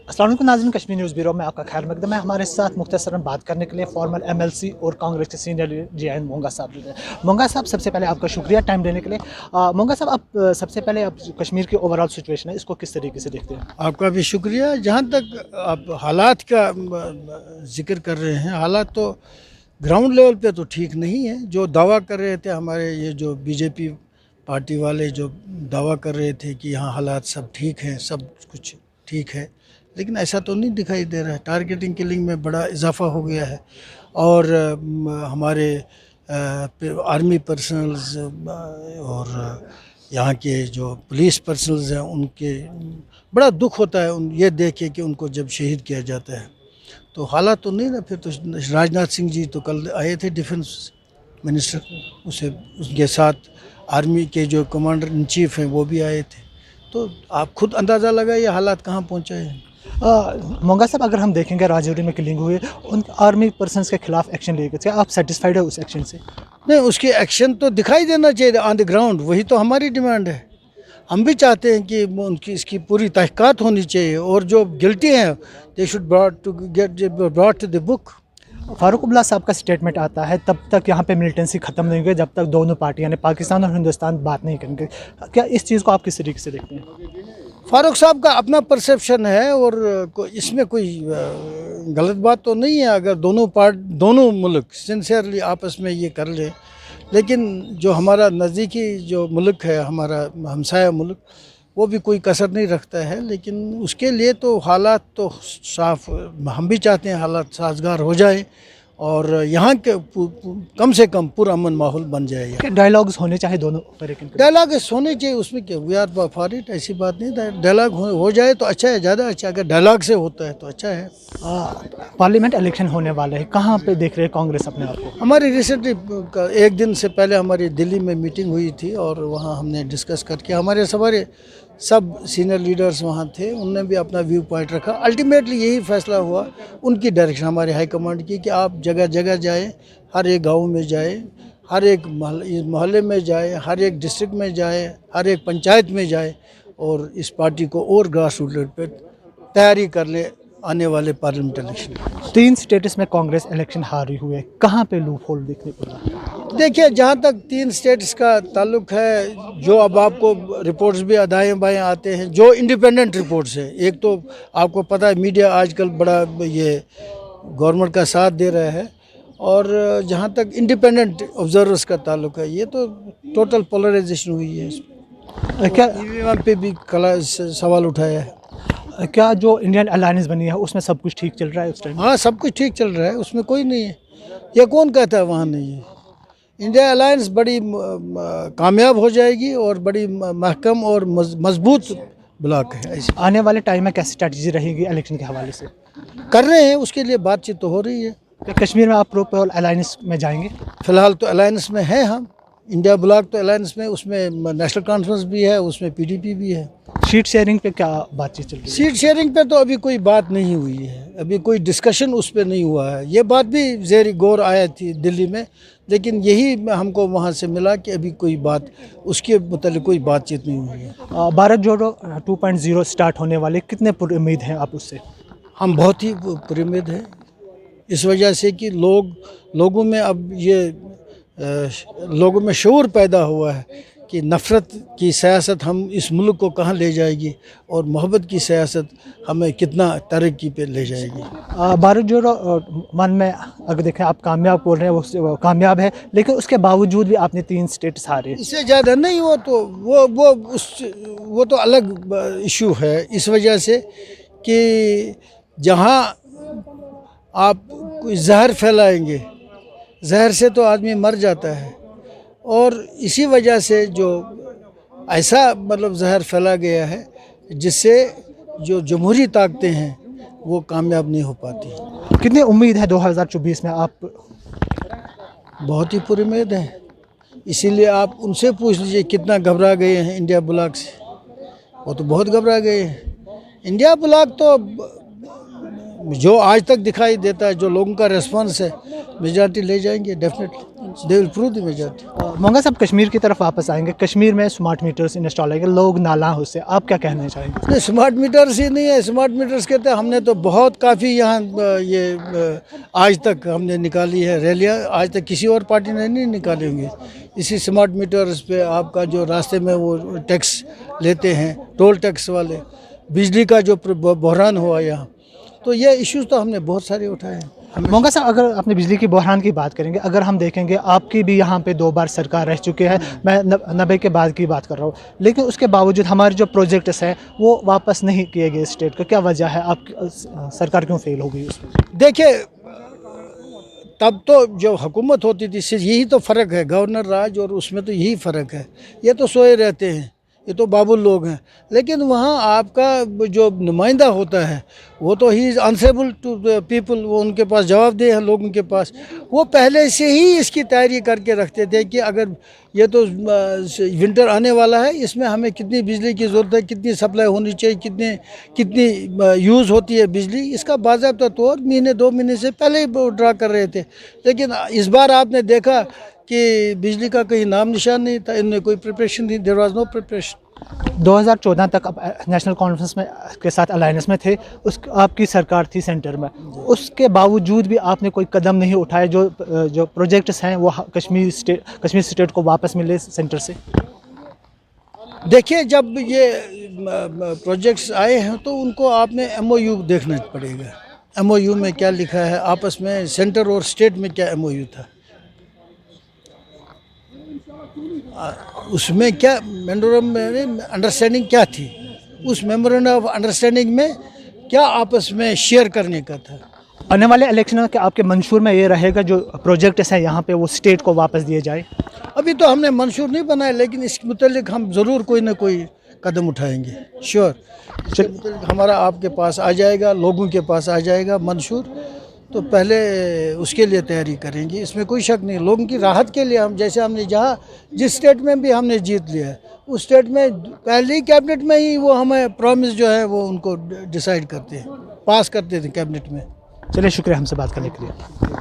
अस्सलाम वालेकुम नाज़रीन, कश्मीर न्यूज़ ब्यूरो में आपका खैर मकदम है। हमारे साथ मुख्तसरन बात करने के लिए फॉर्मर एमएलसी और कांग्रेस के सीनियर लीडर मोंगा साहब जुड़े हैं। मोंगा साहब, सबसे पहले आपका शुक्रिया टाइम देने के लिए। मोंगा साहब, आप सबसे पहले आप कश्मीर की ओवरऑल सिचुएशन है, इसको किस तरीके से देखते हैं? आपका भी शुक्रिया। जहाँ तक आप हालात का जिक्र कर रहे हैं, हालात तो ग्राउंड लेवल पे तो ठीक नहीं है। जो दावा कर रहे थे हमारे ये जो बीजेपी पार्टी वाले जो दावा कर रहे थे कि यहाँ हालात सब ठीक हैं, सब कुछ ठीक है, लेकिन ऐसा तो नहीं दिखाई दे रहा है। टारगेटिंग किलिंग में बड़ा इजाफा हो गया है और हमारे आर्मी पर्सनल्स और यहाँ के जो पुलिस पर्सनल्स हैं उनके बड़ा दुख होता है ये देख के कि उनको जब शहीद किया जाता है। तो हालात तो नहीं ना। फिर तो राजनाथ सिंह जी तो कल आए थे, डिफेंस मिनिस्टर, उसके साथ आर्मी के जो कमांडर इन चीफ हैं वो भी आए थे। तो आप खुद अंदाज़ा लगाइए हालात कहाँ पहुँचे हैं। मोंगा साहब, अगर हम देखेंगे राजौरी में किलिंग हुई, उन आर्मी पर्सनस के खिलाफ एक्शन लिए गए, क्या आप सेटिस्फाइड है उस एक्शन से? नहीं, उसके एक्शन तो दिखाई देना चाहिए ऑन द ग्राउंड, वही तो हमारी डिमांड है। हम भी चाहते हैं कि उनकी इसकी पूरी तहक़ीक़ात होनी चाहिए और जो गिल्टी हैं they should brought to the book. Farooq Abdullah साहब का स्टेटमेंट आता है तब तक यहाँ पे मिलिटेंसी ख़त्म नहीं हुई जब तक दोनों पार्टियाँ यानी पाकिस्तान और हिंदुस्तान बात नहीं करेंगे। क्या इस चीज़ को आप किस तरीके से देखते हैं? फारूक साहब का अपना परसेप्शन है और इसमें कोई गलत बात तो नहीं है। अगर दोनों मुल्क सिंसियरली आपस में ये कर लें, लेकिन जो हमारा नज़दीकी जो मुल्क है, हमारा हमसाया मुल्क, वो भी कोई कसर नहीं रखता है। लेकिन उसके लिए तो हालात तो साफ, हम भी चाहते हैं हालात साजगार हो जाए और यहाँ के कम से कम पूरा अमन माहौल बन जाए। डायलॉग्स होने चाहिए दोनों तरह के। डायलॉग होने चाहिए, उसमें क्या, वी आर फॉर इट, ऐसी बात नहीं। डायलॉग हो जाए तो अच्छा है, ज़्यादा अच्छा। अगर डायलॉग से होता है तो अच्छा है। पार्लियामेंट इलेक्शन होने वाले हैं, कहाँ पे देख रहे हैं कांग्रेस अपने आप को? हमारी रिसेंटली एक दिन से पहले हमारी दिल्ली में मीटिंग हुई थी और वहाँ हमने डिस्कस करके हमारे सब सीनियर लीडर्स वहाँ थे, उनने भी अपना व्यू पॉइंट रखा। अल्टीमेटली यही फैसला हुआ उनकी डायरेक्शन हमारे हाई कमांड की कि आप जगह जगह जाएं, हर एक गांव में जाएं, हर एक मोहल्ले में जाएं, हर एक डिस्ट्रिक्ट में जाएं, हर एक पंचायत में जाएं और इस पार्टी को और ग्रास रूट लेवल पर तैयारी कर ले आने वाले पार्लियामेंट इलेक्शन। 3 स्टेट्स में कांग्रेस इलेक्शन हारी हुई है, कहाँ पे लूप होल देखने को मिला? देखिए, जहाँ तक 3 स्टेट्स का ताल्लुक है, जो अब आपको रिपोर्ट्स भी दाएं बाएं आते हैं, जो इंडिपेंडेंट रिपोर्ट्स है, एक तो आपको पता है मीडिया आजकल बड़ा ये गवर्नमेंट का साथ दे रहा है, और जहाँ तक इंडिपेंडेंट ऑब्जर्वर्स का ताल्लुक है, ये तो टोटल पोलराइजेशन हुई है। क्या ईवीएम पे भी सवाल उठाया है। क्या जो इंडियन अलायंस बनी है उसमें सब कुछ ठीक चल रहा है उस टाइम? हाँ, सब कुछ ठीक चल रहा है, उसमें कोई नहीं है। ये कौन कहता है वहाँ नहीं है? इंडिया अलायंस बड़ी कामयाब हो जाएगी और बड़ी महकम और मजबूत ब्लॉक है। ऐसी आने वाले टाइम में कैसी स्ट्रैटेजी रहेगी इलेक्शन के हवाले से? कर रहे हैं, उसके लिए बातचीत तो हो रही है। क्या कश्मीर में आप प्रोपोल अलायंस में जाएंगे? फ़िलहाल तो अलायंस में हैं हम। इंडिया ब्लॉक तो अलायंस में, उसमें नेशनल कॉन्फ्रेंस भी है, उसमें पीडीपी भी है। सीट शेयरिंग पे क्या बातचीत चल रही है? सीट शेयरिंग पे तो अभी कोई बात नहीं हुई है, अभी कोई डिस्कशन उस पर नहीं हुआ है। ये बात भी ज़ेर गौर आया थी दिल्ली में, लेकिन यही हमको वहाँ से मिला कि अभी कोई बात उसके मतलब कोई बातचीत नहीं हुई है। भारत जोड़ो 2.0 स्टार्ट होने वाले, कितने उम्मीद हैं आप उससे? हम बहुत ही पुरुम्मीद हैं, इस वजह से कि लोगों में अब ये लोगों में शऊर पैदा हुआ है कि नफ़रत की सियासत हम इस मुल्क को कहाँ ले जाएगी और मोहब्बत की सियासत हमें कितना तरक्की पे ले जाएगी। भारत जोड़ो मन में अगर देखें, आप कामयाब बोल रहे हैं, वो कामयाब है, लेकिन उसके बावजूद भी आपने 3 स्टेट्स हारे। इससे ज़्यादा नहीं, वो तो अलग इशू है। इस वजह से कि जहाँ आप कोई जहर फैलाएंगे, जहर से तो आदमी मर जाता है, और इसी वजह से जो ऐसा मतलब जहर फैला गया है जिससे जो जमहूरी ताकतें हैं वो कामयाब नहीं हो पाती। कितनी उम्मीद है 2024 में? आप बहुत ही पुरुम्मीद हैं, इसीलिए आप उनसे पूछ लीजिए कितना घबरा गए हैं इंडिया ब्लॉक से। वो तो बहुत घबरा गए हैं। इंडिया ब्लॉक तो जो आज तक दिखाई देता है, जो लोगों का रेस्पॉन्स है, मेजॉरिटी ले जाएंगे definitely. they will prove the majority. मोंगा साहब कश्मीर की तरफ वापस आएंगे, कश्मीर में स्मार्ट मीटर्स इंस्टॉल होंगे, लोग नाला उससे, आप क्या कहना चाहेंगे? नहीं, स्मार्ट मीटर्स ही नहीं है, स्मार्ट मीटर्स कहते हैं हमने तो बहुत काफ़ी यहाँ ये आज तक हमने निकाली है रैलियाँ, आज तक किसी और पार्टी ने नहीं निकाली होंगी। इसी स्मार्ट मीटर्स पे आपका जो रास्ते में वो टैक्स लेते हैं, टोल टैक्स वाले, बिजली का जो बहरान हुआ यहाँ, तो ये इश्यूज़ तो हमने बहुत सारे उठाए हैं। मोंगा साहब, अगर अपने बिजली की बहरान की बात करेंगे, अगर हम देखेंगे आपकी भी यहाँ पे 2 बार सरकार रह चुकी है, मैं 90 के बाद की बात कर रहा हूँ, लेकिन उसके बावजूद हमारे जो प्रोजेक्ट्स हैं वो वापस नहीं किए गए स्टेट का, क्या वजह है? आप सरकार क्यों फेल हो गई उसमें? देखिए, तब तो जो हुकूमत होती थी सिर्फ यही तो फ़र्क है, गवर्नर राज और उसमें तो यही फ़र्क है। ये तो सोए रहते हैं, ये तो बाबुल लोग हैं, लेकिन वहाँ आपका जो नुमाइंदा होता है वो तो ही is answerable to the people, वो उनके पास जवाबदेह हैं लोगों के पास। वो पहले से ही इसकी तैयारी करके रखते थे कि अगर ये तो विंटर आने वाला है, इसमें हमें कितनी बिजली की ज़रूरत है, कितनी सप्लाई होनी चाहिए, कितनी यूज़ होती है बिजली, इसका बाज़ाब्ता तौर महीने 2 महीने से पहले ही ड्रा कर रहे थे। लेकिन इस बार आपने देखा कि बिजली का कहीं नाम निशान नहीं था, इनमें कोई प्रिपरेशन नहीं, देयर वाज नो प्रिपरेशन। 2014 तक आप नेशनल कॉन्फ्रेंस में के साथ अलायंस में थे, उस आपकी सरकार थी सेंटर में, उसके बावजूद भी आपने कोई कदम नहीं उठाए जो प्रोजेक्ट्स हैं वो कश्मीर स्टेट को वापस मिले सेंटर से? देखिए, जब ये प्रोजेक्ट्स आए हैं तो उनको आपने MOU देखना पड़ेगा। MOU में क्या लिखा है, आपस में सेंटर और स्टेट में क्या MOU था, उसमें क्या मेमोरेंडम में अंडरस्टैंडिंग क्या थी, उस मेमोरेंडम ऑफ अंडरस्टैंडिंग में क्या आपस में शेयर करने का था। आने वाले इलेक्शन के आपके मंशूर में ये रहेगा जो प्रोजेक्ट्स हैं यहाँ पे वो स्टेट को वापस दिए जाए? अभी तो हमने मंशूर नहीं बनाया, लेकिन इसके मुतालिक हम ज़रूर कोई ना कोई कदम उठाएंगे, श्योर। इसके मुतालिक हमारा आपके पास आ जाएगा, लोगों के पास आ जाएगा मंशूर, तो पहले उसके लिए तैयारी करेंगे, इसमें कोई शक नहीं। लोगों की राहत के लिए हम, जैसे हमने जहाँ जिस स्टेट में भी हमने जीत लिया है, उस स्टेट में पहले ही कैबिनेट में ही वो हमें प्रॉमिस जो है वो उनको डिसाइड करते हैं, पास करते थे कैबिनेट में। चलिए, शुक्रिया हमसे बात करने के लिए।